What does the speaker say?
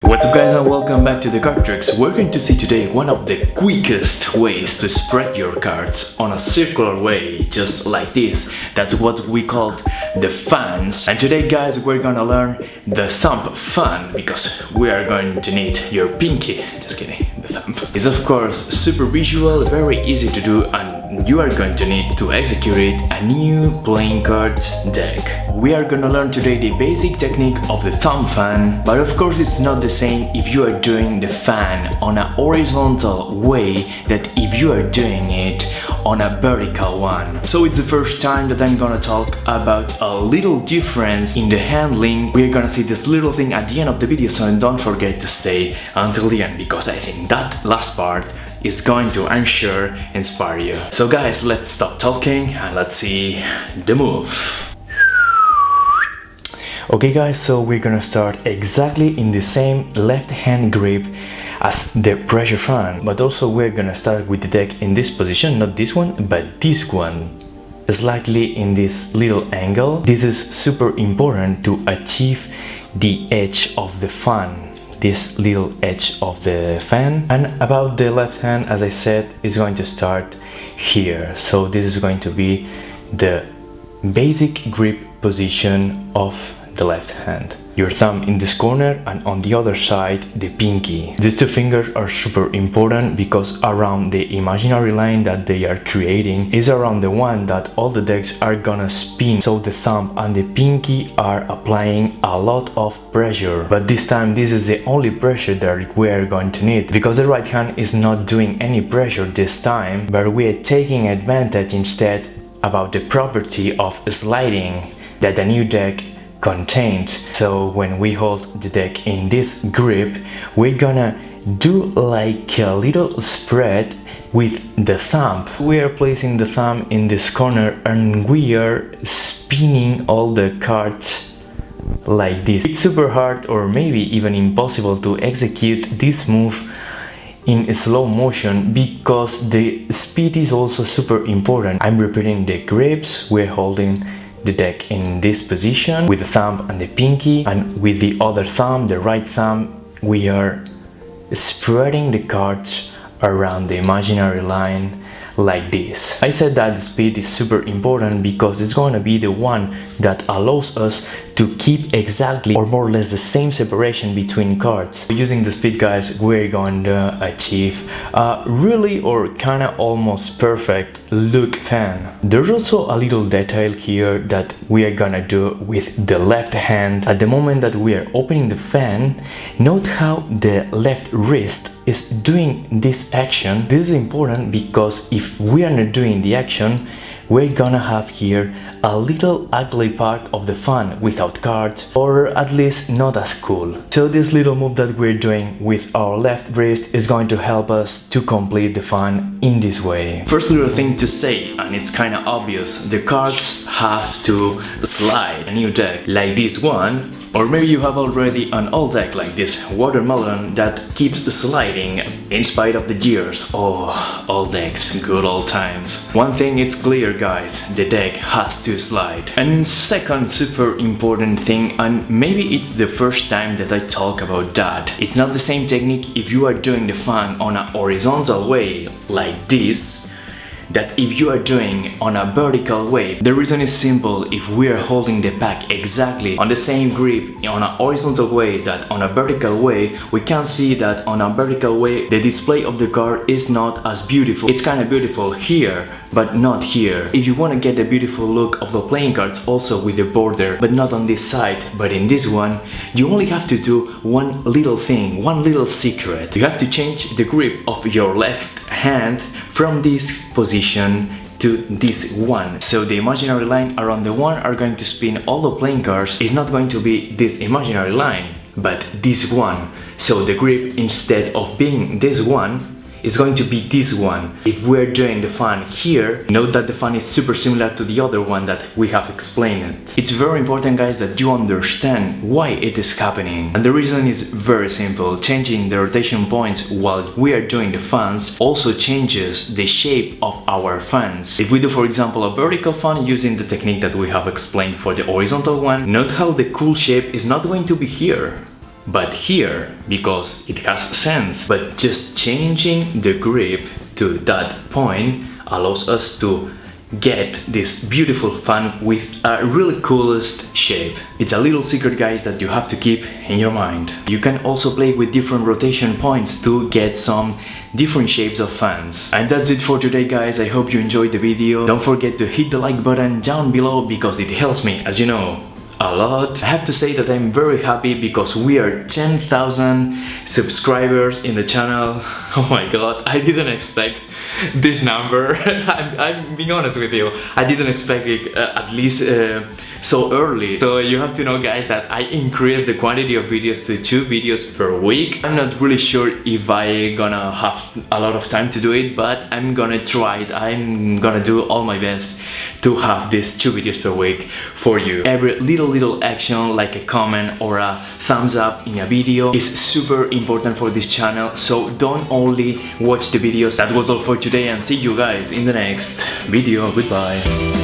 What's up guys and welcome back to the Card Tricks. We're going to see today one of the quickest ways to spread your cards on a circular way, just like this. That's what we called the fans. And today guys we're gonna learn the thumb fan, because we are going to need your pinky. Just kidding, the thumb. It's of course super visual, very easy to do, and you are going to need to execute it a new playing cards deck. We are gonna learn today the basic technique of the thumb fan, but of course it's not the same if you are doing the fan on a horizontal way that if you are doing it on a vertical one. So it's the first time that I'm gonna talk about a little difference in the handling. We're gonna see this little thing at the end of the video, so don't forget to stay until the end, because I think that last part is going to, I'm sure, inspire you. So guys, let's stop talking and let's see the move. Okay guys, so we're gonna start exactly in the same left hand grip as the pressure fan, but also we're gonna start with the deck in this position, not this one, but this one, slightly in this little angle. This is super important to achieve the edge of the fan, this little edge of the fan. And about the left hand, as I said, is going to start here. So this is going to be the basic grip position of the left hand. Your thumb in this corner and on the other side the pinky. These two fingers are super important because around the imaginary line that they are creating is around the one that all the decks are gonna spin. So the thumb and the pinky are applying a lot of pressure, but this time this is the only pressure that we are going to need, because the right hand is not doing any pressure this time, but we are taking advantage instead about the property of sliding that the new deck contained. So when we hold the deck in this grip, we're gonna do like a little spread with the thumb. We are placing the thumb in this corner and we are spinning all the cards like this. It's super hard or maybe even impossible to execute this move in slow motion because the speed is also super important. I'm repeating the grips. We're holding the deck in this position with the thumb and the pinky, and with the other thumb, the right thumb, we are spreading the cards around the imaginary line like this. I said that the speed is super important because it's going to be the one that allows us to keep exactly or more or less the same separation between cards. Using the speed guys, we're going to achieve a really or kind of almost perfect look fan. There's also a little detail here that we are gonna do with the left hand. At the moment that we are opening the fan, note how the left wrist is doing this action. This is important because if we are not doing the action, we're gonna have here a little ugly part of the fan without cards, or at least not as cool. So this little move that we're doing with our left wrist is going to help us to complete the fan in this way. First little thing to say, and it's kinda obvious, the cards have to slide. A new deck like this one, or maybe you have already an old deck like this watermelon that keeps sliding in spite of the years. Oh, old decks, good old times. One thing is clear guys, the deck has to slide. And second super important thing, and maybe it's the first time that I talk about that, it's not the same technique if you are doing the fan on a horizontal way like this that if you are doing on a vertical way. The reason is simple. If we are holding the pack exactly on the same grip on a horizontal way that on a vertical way, we can see that on a vertical way the display of the card is not as beautiful. It's kind of beautiful here, but not here. If you want to get the beautiful look of the playing cards also with the border, but not on this side, but in this one, you only have to do one little thing, one little secret. You have to change the grip of your left hand from this position to this one. So the imaginary line around the one are going to spin all the playing cards. It's not going to be this imaginary line, but this one. So the grip, instead of being this one, is going to be this one. If we're doing the fan here, note that the fan is super similar to the other one that we have explained. It's very important guys that you understand why it is happening, and the reason is very simple. Changing the rotation points while we are doing the fans also changes the shape of our fans. If we do for example a vertical fan using the technique that we have explained for the horizontal one, note how the cool shape is not going to be here, but here because it has sense. But just changing the grip to that point allows us to get this beautiful fan with a really coolest shape. It's a little secret, guys, that you have to keep in your mind. You can also play with different rotation points to get some different shapes of fans. And that's it for today, guys. I hope you enjoyed the video. Don't forget to hit the like button down below because it helps me, as you know, a lot. I have to say that I'm very happy because we are 10,000 subscribers in the channel. Oh my god, I didn't expect this number. I'm being honest with you, I didn't expect it at least so early. So you have to know, guys, that I increased the quantity of videos to 2 videos per week. I'm not really sure if I gonna have a lot of time to do it, but I'm gonna try it. I'm gonna do all my best to have these 2 videos per week for you. Every little action, like a comment or a thumbs up in a video, is super important for this channel. So don't only watch the videos. That was all for today, and see you guys in the next video. Goodbye.